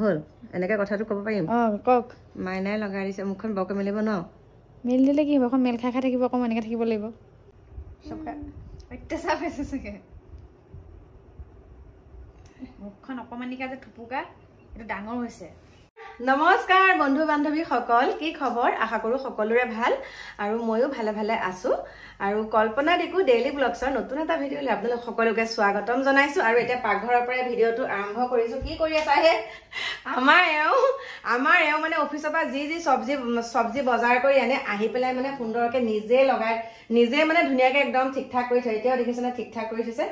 হল এনেকে কথাটো ক'ব পাৰিম কওক মাইনাই লগাই দিছে মুখখন বৰকে মেলিব ন মেলি দিলে কি হ'ব এখন মেল খাই থাকিব অকণ এনেকৈ থাকিব লাগিব অত্যাচাৰ হৈছে চাগে মুখখন অকমানিকা যে থুপুকা এইটো ডাঙৰ হৈছে নমস্কাৰ বন্ধু বান্ধৱী সকল কি খবৰ আশা কৰো সকলোৰে ভাল আৰু ময়ো ভালে ভালে আছো আৰু কল্পনা দেখো ডেইলি ব্লগছৰ নতুন এটা ভিডিঅ'লৈ আপোনালোক সকলোকে স্বাগতম জনাইছো আৰু এতিয়া পাকঘৰৰ পৰা ভিডিঅ'টো আৰম্ভ কৰিছো কি কৰি আছা হে আমাৰ এওঁ মানে অফিচৰ পৰা যি চব্জি বজাৰ কৰি আনে আহি পেলাই মানে সুন্দৰকে নিজে লগাই নিজে মানে ধুনীয়াকে একদম ঠিক ঠাক কৰি থৈ এতিয়াও দেখিছেনে ঠিক ঠাক কৰি থৈছে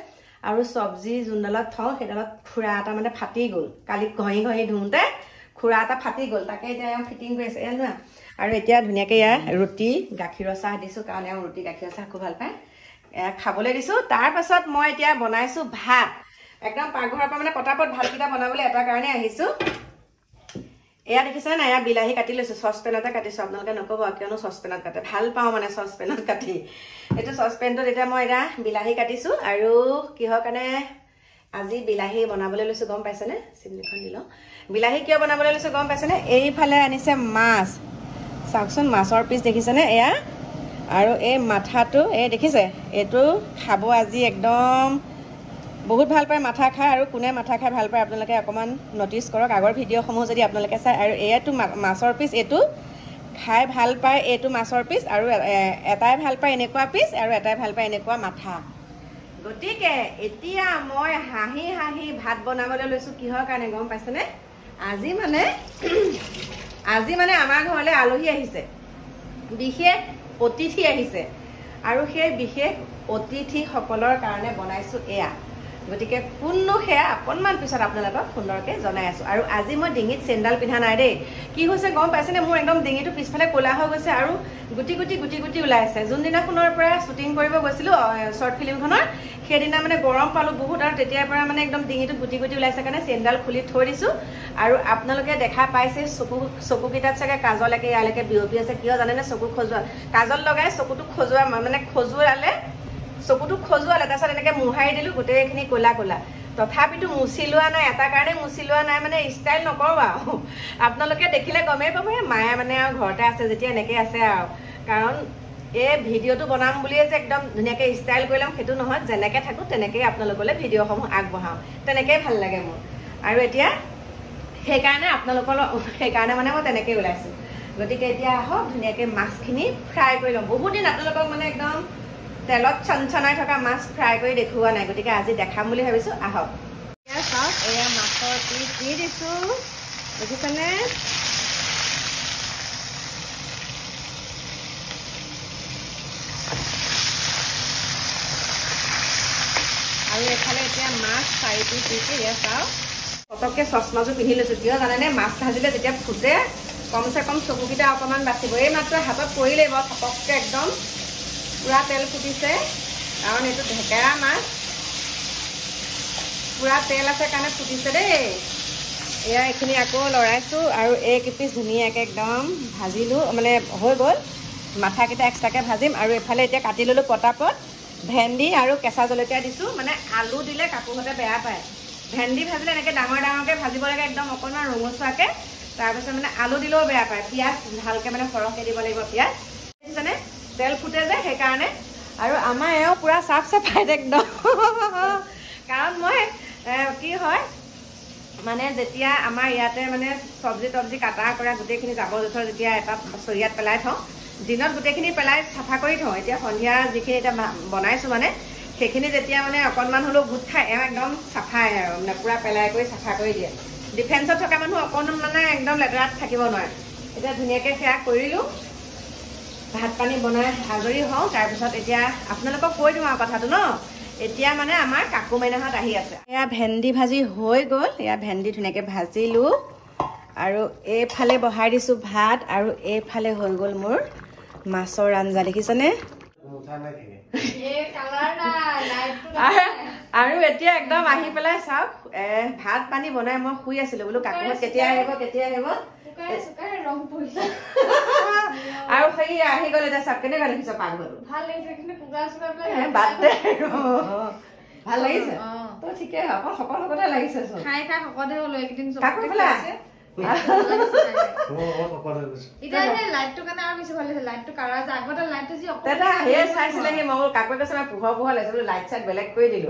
আৰু চব্জি যোনডালত থওঁ সেইডালত খুৰা এটা মানে ফাটি গ'ল কালি ঘঁহি ধুওঁতে খুৰা এটা ফাটি গ'ল তাকে এতিয়া ফিটিং কৰি আছে এয়া নহয় আৰু এতিয়া ধুনীয়াকে ইয়াৰ ৰুটি গাখীৰৰ চাহ দিছো কাৰণ এওঁ ৰুটি গাখীৰৰ চাহ খুব ভাল পায় খাবলৈ দিছো তাৰ পাছত মই এতিয়া বনাইছো ভাত একদম পাকঘৰৰ পৰা মানে পটাপট ভাতকেইটা বনাবলৈ এটা কাৰণে আহিছো এয়া দেখিছে না এয়া বিলাহী কাটি লৈছো চচপেনতে কাটিছো আপোনালোকে নকব কিয়নো চচপেনত কাটে ভাল পাওঁ মানে চচপেনত কাটি এইটো চচপেনটোত এতিয়া মই এটা বিলাহী কাটিছো আৰু কিহৰ কাৰণে আজি বিলাহী বনাবলৈ লৈছো গম পাইছেনে চিমনিখন দিলো বিলাহী কিয় বনাবলৈ লৈছো গম পাইছেনে এইফালে আনিছে মাছ চাওকচোন মাছৰ পিচ দেখিছেনে এয়া আৰু এই মাথাটো এই দেখিছে এইটো খাব আজি একদম বহুত ভাল পায় মাথা খায় আৰু কোনে মাথা খাই ভাল পায় আপোনালোকে অকণমান নটিচ কৰক আগৰ ভিডিঅ'সমূহ যদি আপোনালোকে চায় আৰু এইটো মাছৰ পিচ এইটো খাই ভাল পায় এইটো মাছৰ পিচ আৰু এটাই ভাল পায় এনেকুৱা পিচ আৰু এটাই ভাল পায় এনেকুৱা মাথা গতিকে এতিয়া মই হাঁহি হাঁহি ভাত বনাবলৈ লৈছো কিহৰ কাৰণে গম পাইছেনে আজি মানে আমাৰ ঘৰলৈ আলহী আহিছে বিশেষ অতিথি আহিছে আৰু সেই বিশেষ অতিথিসকলৰ কাৰণে বনাইছো এয়া গতিকে কোননো সেয়া অকণমান পিছত আপোনালোকক সুন্দৰকৈ জনাই আছো আৰু আজি মই ডিঙিত চেণ্ডাল পিন্ধা নাই দেই কি হৈছে গম পাইছেনে মোৰ একদম ডিঙিটো পিছফালে ক'লা হৈ গৈছে আৰু গুটি গুটি ওলাই আছে যোনদিনাখনৰ পৰা শ্বুটিং কৰিব গৈছিলোঁ শ্বৰ্ট ফিল্মখনৰ সেইদিনা মানে গৰম পালোঁ বহুত আৰু তেতিয়াৰ পৰা মানে একদম ডিঙিটো গুটি ওলাইছে কাৰণে চেণ্ডাল খুলি থৈ দিছোঁ আৰু আপোনালোকে দেখা পাইছে চকুকেইটাত চাগে কাজল একে ইয়ালৈকে বিয়পি আছে কিয় জানেনে চকু খজুৱা কাজল লগাই চকুটো খজুৱা মানে খজুৱালে চকুটো খজুৱালে তাৰপিছত এনেকৈ মোহাৰি দিলোঁ গোটেইখিনি ক'লা তথাপিতো মুচি লোৱা নাই এটা কাৰণে মুচি লোৱা নাই মানে ষ্টাইল নকৰোঁ আৰু আপোনালোকে দেখিলে গমেই পাব মায়ে মানে আৰু ঘৰতে আছে যেতিয়া এনেকৈ আছে আৰু কাৰণ এই ভিডিঅ'টো বনাম বুলিয়ে যে একদম ধুনীয়াকৈ ষ্টাইল কৰি ল'ম সেইটো নহয় যেনেকৈ থাকোঁ তেনেকৈয়ে আপোনালোকলৈ ভিডিঅ'সমূহ আগবঢ়াওঁ তেনেকৈয়ে ভাল লাগে মোৰ আৰু এতিয়া সেইকাৰণে মানে মই তেনেকৈয়ে ওলাইছোঁ গতিকে এতিয়া আহক ধুনীয়াকৈ মাছখিনি ফ্ৰাই কৰি ল'ম বহুত দিন আপোনালোকক মানে একদম তেলত চনচনাই থকা মাছ ফ্ৰাই কৰি দেখুওৱা নাই গতিকে আজি দেখাম বুলি ভাবিছোঁ আহক এতিয়া চাওক এয়া মাছৰ পিচ দি দিছোঁ দেখিছেনে আৰু এইফালে এতিয়া মাছ 4 পিচ দিছোঁ এয়া চাওক পটককৈ চচমাযোৰ পিন্ধি লৈছোঁ কিয় জানেনে মাছ ভাজিলে যেতিয়া ফুটে কমচে কম চকুকেইটা অকণমান বাচিব এই মাত্ৰ হাতত পৰিলেই বাৰু থপককৈ একদম পুৰা তেল ফুটিছে কাৰণ এইটো ঢেকেৰা মাছ পুৰা তেল আছে কাৰণে ফুটিছে দেই এয়া এইখিনি আকৌ লৰাইছোঁ আৰু এইকেইপিচ ধুনীয়াকৈ একদম ভাজিলোঁ মানে হৈ গ'ল মাথাকেইটা এক্সট্ৰাকৈ ভাজিম আৰু এইফালে এতিয়া কাটি ল'লোঁ পটাপট ভেন্দি আৰু কেঁচা জলকীয়া দিছোঁ মানে আলু দিলে কাকুহঁতে বেয়া পায় ভেন্দি ভাজিলে এনেকৈ ডাঙৰকৈ ভাজিব লাগে একদম অকণমান ৰঙচুৱাকৈ তাৰপিছত মানে আলু দিলেও বেয়া পায় পিঁয়াজ ভালকৈ মানে সৰহকৈ দিব লাগিব পিঁয়াজ দেখিছেনে তেল ফুটে যে সেইকাৰণে আৰু আমাৰ এওঁ পুৰা চাফ চাফাইত একদম কাৰণ মই কি হয় মানে যেতিয়া আমাৰ ইয়াতে মানে চব্জি কাটা কৰা গোটেইখিনি জাবৰ জোঁথৰ যেতিয়া এটা চৰিয়াত পেলাই থওঁ দিনত গোটেইখিনি পেলাই চাফা কৰি থওঁ এতিয়া সন্ধিয়া যিখিনি এতিয়া বনাইছোঁ মানে সেইখিনি যেতিয়া মানে অকণমান হ'লেও গোট খাই এওঁ একদম চাফাই আৰু মানে পুৰা পেলাই কৰি চাফা কৰি দিয়ে ডিফেন্সত থকা মানুহ অকণমান মানে একদম লেতেৰাত থাকিব নোৱাৰে এতিয়া ধুনীয়াকৈ সেয়া কৰিলোঁ ভাত পানী বনাই আজৰি হওঁ তাৰপিছত এতিয়া আপোনালোকক কৈ দিওঁ আৰু কথাটো ন এতিয়া মানে আমাৰ কাকু মাইনাহঁত আহি আছে এয়া ভেন্দি ভাজি হৈ গ'ল এয়া ভেন্দি ধুনীয়াকৈ ভাজিলোঁ আৰু এইফালে বহাই দিছোঁ ভাত আৰু এইফালে হৈ গ'ল মোৰ মাছৰ আঞ্জা দেখিছেনে আৰু এতিয়া একদম আহি পেলাই চাওক ভাত পানী বনাই মই শুই আছিলোঁ বোলো কাকুহঁত কেতিয়া আহিব আৰু সেই আহি গ'ল এতিয়া চাওক কেনেকুৱা দেখিছ পাকঘৰটো ভাল লাগিছে তো ঠিকে অকল সকল লগতে লাগিছে চোন খাই খাই শকতে হলো এইকেইদিন কাকু পেলা এতিয়া সেই লাইটটোৰ কাৰণে আৰু বেছি ভাল লাগিছে লাইটটো কাৰা যে আগতে লাইটটো যি দাদা হে চাইছিলে সি মগল কাকুৱে কৈছে মই পোহৰ লাগিছে বোলো লাইট চাইট বেলেগ কৰি দিলো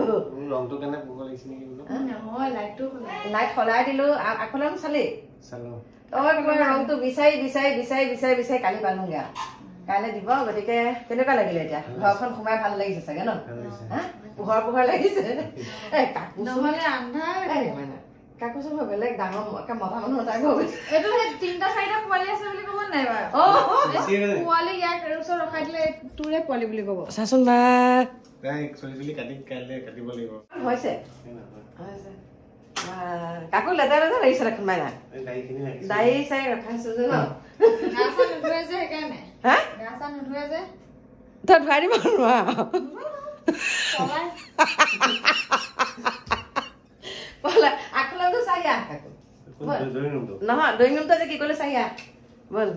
ৰংটো কাৰণে পোহৰ লাগিছে নেকি বোলো নহয় লাইটটো লাইট সলাই দিলো আকলম চালি চালো তই ৰংটো বিচাৰি বিচাৰি বিচাৰি বিচাৰি বিচাৰি কালি পালোগে কাইলৈ দিব গতিকে কেনেকুৱা লাগিলে এতিয়া ঘৰখন সোমাই ভাল লাগিছে চাগে ন পোহৰ পোহৰ লাগিছে কাকু নহলে আন্ধাৰ কাকু চোন বেলেগ ডাঙৰ মতা মানুহ টাইপ হৈ গৈছে এইটো সেই 3টা 4টা পোৱালি আছে বুলি ক'ব নাই বাৰু পোৱালি ইয়াক ওচৰত ৰখাই দিলে তোৰে পোৱালি বুলি ক'ব চাচোন বা চলি কাটিব লাগিব হৈছে কাকু লেতেৰা লেতেৰা লাগিছে দেখোন মাইনা দাড়ি চাই ৰখাইছো যে ন গা চা নুধুৱে যে সেইকাৰণে হা গা চা নুধুৱে যে তই ধুৱাই দিব নোৱা আকলমটো চাই আহ কাকু নহয় ড্ৰয়িং ৰুমটো যে কি কৰিলো চাই আহ বল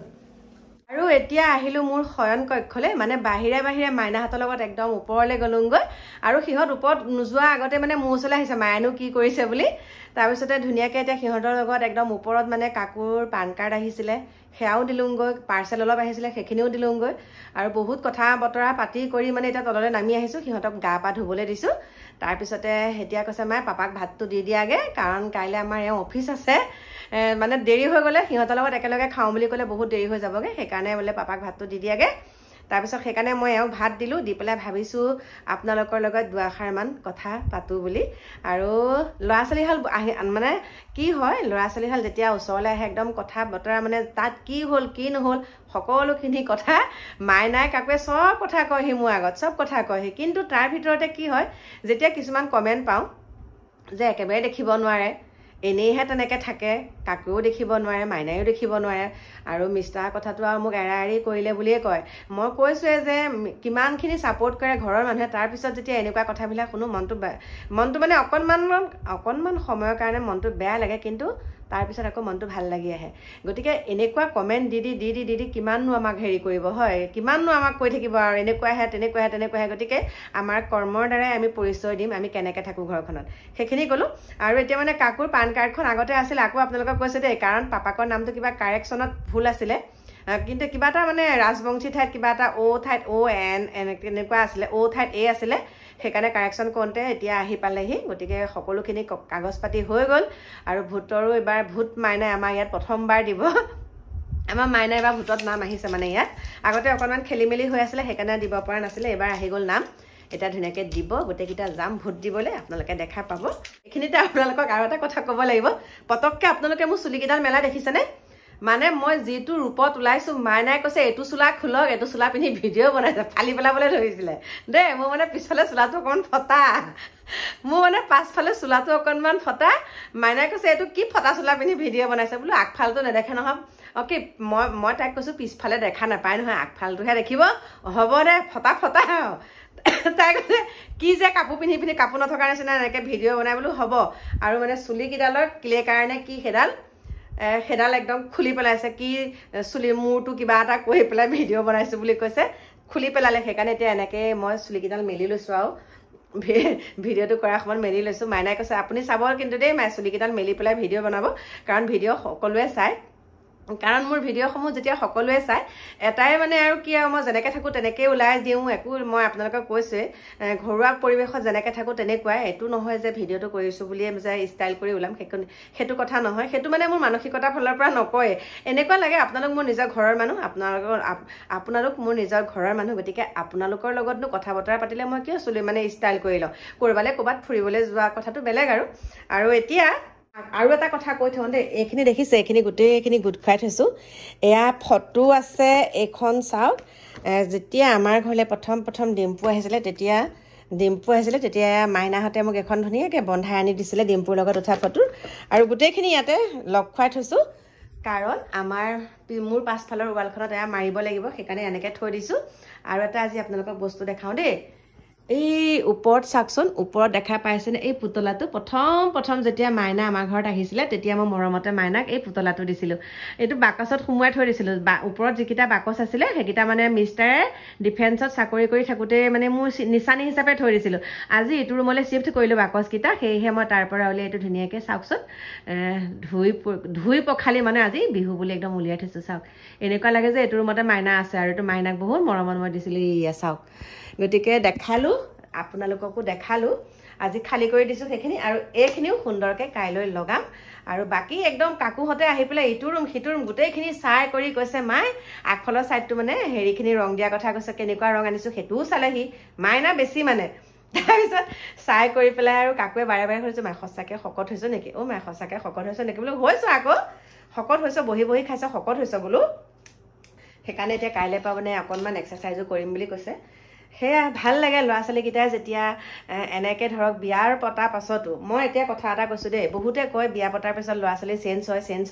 আৰু এতিয়া আহিলো মোৰ শয়ন কক্ষলৈ মানে বাহিৰে বাহিৰে মাইনাহঁতৰ লগত একদম ওপৰলৈ গলোংগৈ আৰু সিহঁত ওপৰত নোযোৱা আগতে মানে মোৰ ওচৰলৈ আহিছে মায়েনো কি কৰিছে বুলি তাৰপিছতে ধুনীয়াকৈ এতিয়া সিহঁতৰ লগত একদম ওপৰত মানে কাকুৰ পান কাৰ্ড আহিছিলে সেয়াও দিলোংগৈ পাৰ্চেল অলপ আহিছিলে সেইখিনিও দিলোংগৈ আৰু বহুত কথা বতৰা পাতি কৰি মানে এতিয়া তললৈ নামি আহিছোঁ সিহঁতক গা পা ধুবলৈ দিছোঁ তাৰপিছতে এতিয়া কৈছে মায়ে পাপাক ভাতটো দি দিয়াগে কাৰণ কাইলৈ আমাৰ এওঁ অফিচ আছে মানে দেৰি হৈ গ'লে সিহঁতৰ লগত একেলগে খাওঁ বুলি ক'লে বহুত দেৰি হৈ যাবগৈ সেইকাৰণে বোলে পাপাক ভাতটো দি দিয়াগে তাৰপিছত সেইকাৰণে মই এওঁক ভাত দিলোঁ দি পেলাই ভাবিছোঁ আপোনালোকৰ লগত দুআষাৰমান কথা পাতোঁ বুলি আৰু ল'ৰা ছোৱালীহাল আহি মানে কি হয় ল'ৰা ছোৱালীহাল যেতিয়া ওচৰলৈ আহে একদম কথা বতৰা মানে তাত কি হ'ল কি নহ'ল সকলোখিনি কথা মাইনাই কাকুৱে চব কথা কয়হি মোৰ আগত চব কথা কয়হি কিন্তু তাৰ ভিতৰতে কি হয় যেতিয়া কিছুমান কমেণ্ট পাওঁ যে একেবাৰে দেখিব নোৱাৰে এনেইহে তেনেকৈ থাকে কাকুৱেও দেখিব নোৱাৰে মাইনায়ো দেখিব নোৱাৰে আৰু মিষ্টাৰ কথাটো আৰু মোক এৰা এৰি কৰিলে বুলিয়ে কয় মই কৈছোঁৱে যে কিমানখিনি ছাপোৰ্ট কৰে ঘৰৰ মানুহে তাৰপিছত যেতিয়া এনেকুৱা কথাবিলাক শুনো মনটো মানে অকণমান সময়ৰ কাৰণে মনটো বেয়া লাগে কিন্তু তাৰপিছত আকৌ মনটো ভাল লাগি আহে গতিকে এনেকুৱা কমেণ্ট দি কিমাননো আমাক হেৰি কৰিব হয় কিমাননো আমাক কৈ থাকিব আৰু এনেকুৱাহে তেনেকুৱাহে গতিকে আমাৰ কৰ্মৰ দ্বাৰাই আমি পৰিচয় দিম আমি কেনেকৈ থাকোঁ ঘৰখনত সেইখিনি ক'লোঁ আৰু এতিয়া মানে কাকুৰ পান কাৰ্ডখন আগতে আছিল আকৌ আপোনালোকক কৈছোঁ দেই কাৰণ পাপাকৰ নামটো কিবা কাৰেকশ্যনত ভুল আছিলে কিন্তু কিবা এটা মানে ৰাজবংশী ঠাইত কিবা এটা ঠাইত ON এনেকুৱা আছিলে ঠাইত A আছিলে সেইকাৰণে কাৰেকশ্যন কৰোঁতে এতিয়া আহি পালেহি গতিকে সকলোখিনি কাগজ পাতি হৈ গ'ল আৰু ভোটৰো এইবাৰ ভোট মাইনাই আমাৰ ইয়াত প্ৰথমবাৰ দিব আমাৰ মাইনাই এবাৰ ভোটত নাম আহিছে মানে ইয়াত আগতে অকণমান খেলি মেলি হৈ আছিলে সেইকাৰণে দিব পৰা নাছিলে এইবাৰ আহি গ'ল নাম এটা ধুনীয়াকৈ দিব গোটেইকেইটা যাম ভোট দিবলৈ আপোনালোকে দেখা পাব এইখিনিতে আপোনালোকক আৰু এটা কথা ক'ব লাগিব পটককৈ আপোনালোকে মোৰ চুলিকেইডাল মেলা দেখিছেনে মানে মই যিটো ৰূপত ওলাইছোঁ মাইনাই কৈছে এইটো চোলা খোলক এইটো চোলা পিন্ধি ভিডিঅ' বনাইছে ফালি পেলাবলৈ ধৰিছিলে দেই মোৰ মানে পিছফালে চোলাটো অকণমান ফটা মোৰ মানে পাছফালে চোলাটো অকণমান ফটা মাইনাই কৈছে এইটো কি ফটা চোলা পিন্ধি ভিডিঅ' বনাইছে বোলো আগফালটো নেদেখে নহয় অ'কে মই তাইক কৈছোঁ পিছফালে দেখা নাপায় নহয় আগফালটোহে দেখিব হ'ব দে ফটা তাই কৈছে কি যে কাপোৰ পিন্ধি কাপোৰ নথকাৰ নিচিনা এনেকৈ ভিডিঅ' বনাই বোলো হ'ব আৰু মানে চুলিকেইডালৰ ক্লে কাৰণে কি সেইডাল একদম খুলি পেলাইছে কি চুলি মূৰটো কিবা এটা কৈ পেলাই ভিডিঅ' বনাইছোঁ বুলি কৈছে খুলি পেলালে সেইকাৰণে এতিয়া এনেকৈ মই চুলিকেইডাল মেলি লৈছোঁ আৰু ভিডিঅ'টো কৰাৰ সময়ত মেলি লৈছোঁ মাইনাই কৈছে আপুনি চাব কিন্তু দেই চুলিকেইডাল মেলি পেলাই ভিডিঅ' বনাব কাৰণ ভিডিঅ' সকলোৱে চায় কাৰণ মোৰ ভিডিঅ'সমূহ যেতিয়া সকলোৱে চায় এটাই মানে আৰু কি আৰু মই যেনেকৈ থাকোঁ তেনেকৈ ওলাই দিওঁ একো মই আপোনালোকক কৈছোঁৱে ঘৰুৱা পৰিৱেশত যেনেকৈ থাকোঁ তেনেকুৱাই এইটো নহয় যে ভিডিঅ'টো কৰিছোঁ বুলিয়ে যে ষ্টাইল কৰি ওলাম সেইটো কথা নহয় সেইটো মানে মোৰ মানসিকতাৰ ফালৰ পৰা নকয় এনেকুৱা লাগে আপোনালোক মোৰ নিজৰ ঘৰৰ মানুহ আপোনালোক মোৰ নিজৰ ঘৰৰ মানুহ গতিকে আপোনালোকৰ লগতনো কথা বতৰা পাতিলে মই কিয় চুলি মানে ষ্টাইল কৰি লওঁ ক'ৰবাত ফুৰিবলৈ যোৱা কথাটো বেলেগ আৰু এতিয়া আৰু এটা কথা কৈ থওঁ দেই এইখিনি দেখিছে এইখিনি গোটেইখিনি গোট খুৱাই থৈছোঁ এয়া ফটো আছে এইখন চাওক যেতিয়া আমাৰ ঘৰলৈ প্ৰথম ডিম্পু আহিছিলে তেতিয়া মাইনাহঁতে মোক এখন ধুনীয়াকৈ বন্ধাই আনি দিছিলে ডিম্পুৰ লগত উঠা ফটো আৰু গোটেইখিনি ইয়াতে লগ খুৱাই থৈছোঁ কাৰণ মোৰ পাছফালৰ ৱালখনত এয়া মাৰিব লাগিব সেইকাৰণে এনেকৈ থৈ দিছোঁ আৰু এটা আজি আপোনালোকক বস্তু দেখাওঁ দেই এই ওপৰত চাওকচোন, ওপৰত দেখা পাইছেনে এই পুতলাটো? প্ৰথম যেতিয়া মাইনা আমাৰ ঘৰত আহিছিলে তেতিয়া মই মৰমতে মাইনাক এই পুতলাটো দিছিলোঁ। এইটো বাকচত সোমোৱাই থৈ দিছিলোঁ। ওপৰত যিকেইটা বাকচ আছিলে সেইকেইটা মানে মিষ্টাৰে ডিফেন্সত চাকৰি কৰি থাকোঁতে মানে মোৰ নিচানি হিচাপে থৈ দিছিলোঁ। আজি এইটো ৰুমলৈ চিফ্ট কৰিলোঁ বাকচকেইটা, সেয়েহে মই তাৰ পৰা উলিয়াই এইটো ধুনীয়াকৈ চাওকচোন ধুই পখালি মানে আজি বিহু বুলি একদম উলিয়াই থৈছোঁ। চাওক এনেকুৱা লাগে যে এইটো ৰুমতে মাইনা আছে আৰু এইটো মাইনাক বহুত মৰমত মই দিছিলোঁ। এয়া চাওক, গতিকে দেখালোঁ, আপোনালোককো দেখালোঁ। আজি খালী কৰি দিছোঁ সেইখিনি, আৰু এইখিনিও সুন্দৰকৈ কাইলৈ লগাম। আৰু বাকী একদম কাকুহঁতে আহি পেলাই ইটো ৰুম সিটো ৰুম গোটেইখিনি চাই কৰি কৈছে, মাই আগফালৰ ছাইডটো মানে হেৰিখিনি ৰং দিয়া কথা কৈছে, কেনেকুৱা ৰং আনিছোঁ সেইটোও চালেহি। মাইনা বেছি মানে। তাৰপিছত চাই কৰি পেলাই আৰু কাকুৱে বাৰে বাৰে কৈছোঁ, মাই সঁচাকৈ শকত হৈছোঁ নেকি? অ' মাই সঁচাকৈ শকত হৈছোঁ নেকি? বোলো হৈছোঁ আকৌ, শকত হৈছোঁ, বহি বহি খাইছ, শকত হৈছ বোলো। সেইকাৰণে এতিয়া কাইলৈ পৰা মানে অকণমান এক্সাৰচাইজো কৰিম বুলি কৈছে। সেয়া ভাল লাগে ল'ৰা ছোৱালীকেইটাই যেতিয়া এনেকৈ ধৰক বিয়াৰ পতাৰ পাছতো। মই এতিয়া কথা এটা কৈছোঁ দেই, বহুতে কয় বিয়া পতাৰ পিছত ল'ৰা ছোৱালী চেঞ্জ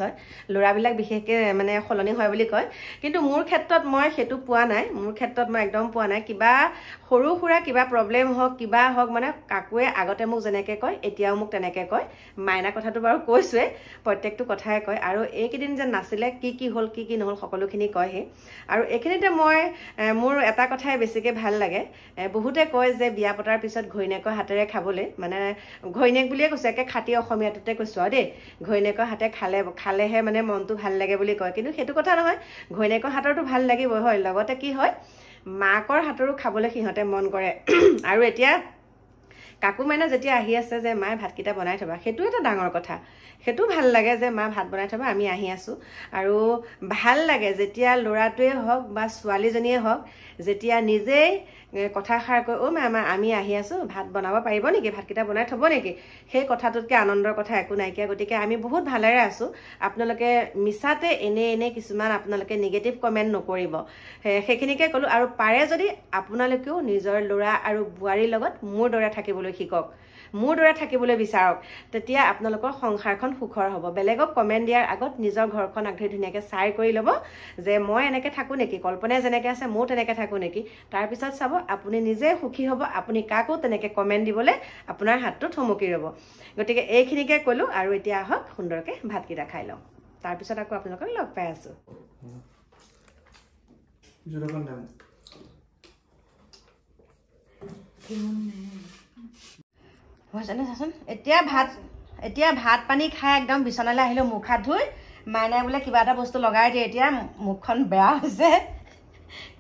হয়, ল'ৰাবিলাক বিশেষকৈ মানে সলনি হয় বুলি কয়। কিন্তু মোৰ ক্ষেত্ৰত মই সেইটো পোৱা নাই, মোৰ ক্ষেত্ৰত মই একদম পোৱা নাই। কিবা সৰু সুৰা কিবা প্ৰব্লেম হওক, কিবা হওক, মানে কাকুৱে আগতে মোক যেনেকৈ কয় এতিয়াও মোক তেনেকৈ কয়। মাইনা কথাটো বাৰু কৈছোৱে, প্ৰত্যেকটো কথাই কয়। আৰু এইকেইদিন যে নাছিলে কি হ'ল কি নহ'ল সকলোখিনি কয়হি। আৰু এইখিনিতে মই মোৰ এটা কথাই বেছিকৈ ভাল লাগে। বহুতে কয় যে বিয়া পতাৰ পিছত ঘৈণীয়েকৰ হাতেৰে খাবলৈ, মানে ঘৈণীয়েক বুলিয়ে কৈছোঁ, একে খাটি অসমীয়াটোতে কৈছোঁ আৰু দেই, ঘৈণীয়েকৰ হাতে খালেহে মানে মনটো ভাল লাগে বুলি কয়। কিন্তু সেইটো কথা নহয়, ঘৈণীয়েকৰ হাতৰটো ভাল লাগিবই হয়, লগতে কি হয় মাকৰ হাতৰো খাবলৈ সিহঁতে মন কৰে। আৰু এতিয়া কাকু মাইনা যেতিয়া আহি আছে যে মায়ে ভাতকেইটা বনাই থবা, সেইটো এটা ডাঙৰ কথা। সেইটো ভাল লাগে যে মা ভাত বনাই থবা, আমি আহি আছোঁ। আৰু ভাল লাগে যেতিয়া ল'ৰাটোৱে হওক বা ছোৱালীজনীয়ে হওক যেতিয়া নিজেই কথাষাৰ কৈ, অ' মা আমি আহি আছোঁ, ভাত বনাব পাৰিব নেকি, ভাতকেইটা বনাই থ'ব নেকি? সেই কথাটোতকৈ আনন্দৰ কথা একো নাইকিয়া। গতিকে আমি বহুত ভালেৰে আছোঁ। আপোনালোকে মিছাতে এনে কিছুমান আপোনালোকে নিগেটিভ কমেণ্ট নকৰিব, সেইখিনিকে ক'লোঁ। আৰু পাৰে যদি আপোনালোকেও নিজৰ ল'ৰা আৰু বোৱাৰীৰ লগত মোৰ দৰে থাকিবলৈ শিকক, মোৰ দৰে থাকিবলৈ বিচাৰক, তেতিয়া আপোনালোকৰ সংসাৰখন সুখৰ হ'ব। বেলেগক কমেণ্ট দিয়াৰ আগত নিজৰ ঘৰখন আগধৰি ধুনীয়াকৈ চাই কৰি ল'ব যে মই এনেকৈ থাকোঁ নেকি, কল্পনাই যেনেকৈ আছে ময়ো তেনেকৈ থাকোঁ নেকি। তাৰপিছত চাব আপুনি নিজে সুখী হ'ব। আপুনি কাকো তেনেকৈ কমেণ্ট দিবলৈ আপোনাৰ হাতটো থমকি ৰ'ব। গতিকে এইখিনিকে ক'লোঁ। আৰু এতিয়া আহক সুন্দৰকৈ ভাতকেইটা খাই লওঁ, তাৰপিছত আকৌ আপোনালোকক লগ পাই আছোঁ। হৈছেনে চাচোন। এতিয়া ভাত পানী খাই একদম বিচনালৈ আহিলোঁ, মুখ হাত ধুই। মাইনাই বোলে কিবা এটা বস্তু লগাই দিয়ে, এতিয়া মুখখন বেয়া হৈছে,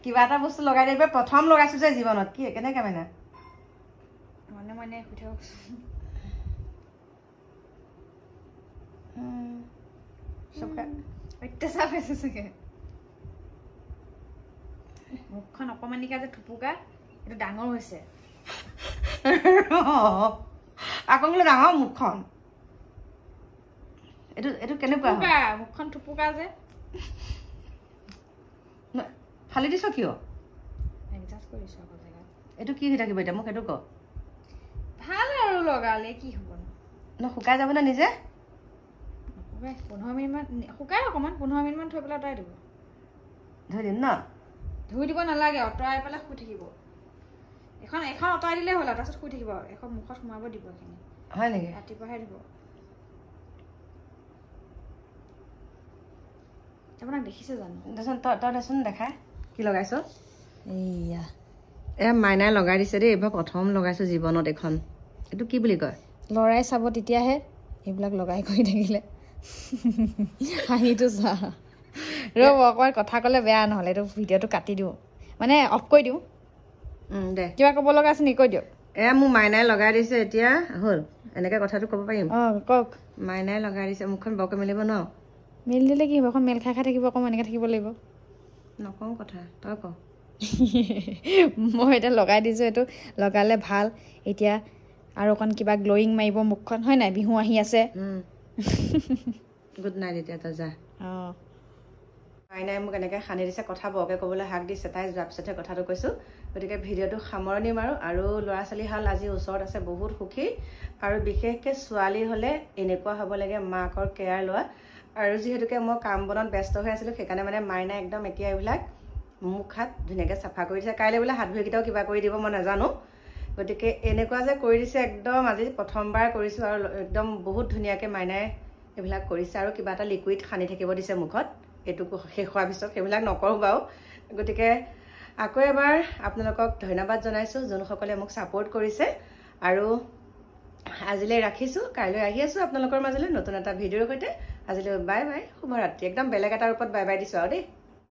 কিবা এটা বস্তু লগাই দিয়ে। প্ৰথম লগাইছোঁ যে জীৱনত। কি কেনেকৈ মাইনা মানে অত্যাচাৰ পাইছে চাগে। মুখখন অকমানিকা যে থুপুকা, এইটো ডাঙৰ হৈছে। আকৌ বোলে ডাঙৰ মুখখন, এইটো কেনেকুৱা মুখখন থুপুকা যে ফালি দিছ কিয়? এইটো কি হৈ থাকিব এতিয়া মোক সেইটো ক। ভাল আৰু লগালে কি হ'ব ন, শুকাই যাব নে নিজে? 15 মিনিটমান শুকাই, অকণমান 15 মিনিটমান থৈ পেলাই আঁতৰাই দিব। ধুই দিম ন? ধুই দিব নালাগে, আঁতৰাই পেলাই শুই থাকিব। এখন আঁতৰাই দিলেই হ'ল, তাৰপিছত শুই থাকিব। এখন মুখত সোমাব দিব, এইখিনি হয় নেকি? ৰাতিপুৱাহে দিব। আপোনাক দেখিছে জানো? দেচোন তই দেচোন দেখাই কি লগাইছ। এয়া মাইনাই লগাই দিছে দেই, এইবাৰ প্ৰথম লগাইছোঁ জীৱনত এখন। এইটো কি বুলি কয়? ল'ৰাই চাব তেতিয়াহে এইবিলাক লগাই কৰি থাকিলে। হাঁহিটো চা। ৰ'ব অকণমান কথা ক'লে বেয়া নহ'লে এইটো ভিডিঅ'টো কাটি দিওঁ, মানে অফ কৰি দিওঁ। দে কিবা ক'ব লগা আছে নেকি কৈ দিয়ক। এয়া মোৰ মাইনাই লগাই দিছে, এতিয়া হ'ল এনেকৈ কথাটো ক'ব পাৰিম। কওক। মাইনাই লগাই দিছে, মুখখন বৰকৈ মেলিব ন? মেলি দিলে কি হ'ব, এখন মেল খাই থাকিব, অকণমান এনেকৈ থাকিব লাগিব। নকওঁ কথা, তই ক। মই এতিয়া লগাই দিছোঁ, এইটো লগালে ভাল। এতিয়া আৰু অকণ কিবা গ্ল'য়িং মাৰিব মুখখন, হয় নাই? বিহু আহি আছে। গুড নাইট এতিয়া তই যা। মাইনাই মোক এনেকৈ সানি দিছে, কথা বৰকৈ ক'বলৈ হাক দিছে, তাই যোৱাৰ পিছতহে কথাটো কৈছোঁ। গতিকে ভিডিঅ'টো সামৰণি মাৰোঁ। আৰু ল'ৰা ছোৱালীহাল আজি ওচৰত আছে, বহুত সুখী। আৰু বিশেষকৈ ছোৱালী হ'লে এনেকুৱা হ'ব লাগে মাকৰ কেয়াৰ লোৱা। আৰু যিহেতুকে মই কাম বনত ব্যস্ত হৈ আছিলোঁ, সেইকাৰণে মানে মাইনাই একদম এতিয়া এইবিলাক মুখ হাত ধুনীয়াকৈ চাফা কৰি দিছে। কাইলৈ বোলে হাত ভৰিকেইটাও কিবা কৰি দিব, মই নাজানো। গতিকে এনেকুৱা যে কৰি দিছে একদম আজি প্ৰথমবাৰ কৰিছোঁ আৰু একদম বহুত ধুনীয়াকৈ মাইনাই এইবিলাক কৰিছে আৰু কিবা এটা লিকুইড সানি থাকিব দিছে মুখত এইটো শেষ হোৱাৰ পিছত সেইবিলাক নকৰোঁ বাৰু গতিকে আকৌ এবাৰ আপোনালোকক ধন্যবাদ জনাইছোঁ যোনসকলে মোক ছাপোৰ্ট কৰিছে আৰু আজিলৈ ৰাখিছোঁ কাইলৈ আহি আছোঁ আপোনালোকৰ মাজলৈ নতুন এটা ভিডিঅ'ৰ সৈতে আজিলৈ বাই বাই শুভৰাত্ৰি একদম বেলেগ এটাৰ ওপৰত বাই বাই দিছোঁ আৰু দেই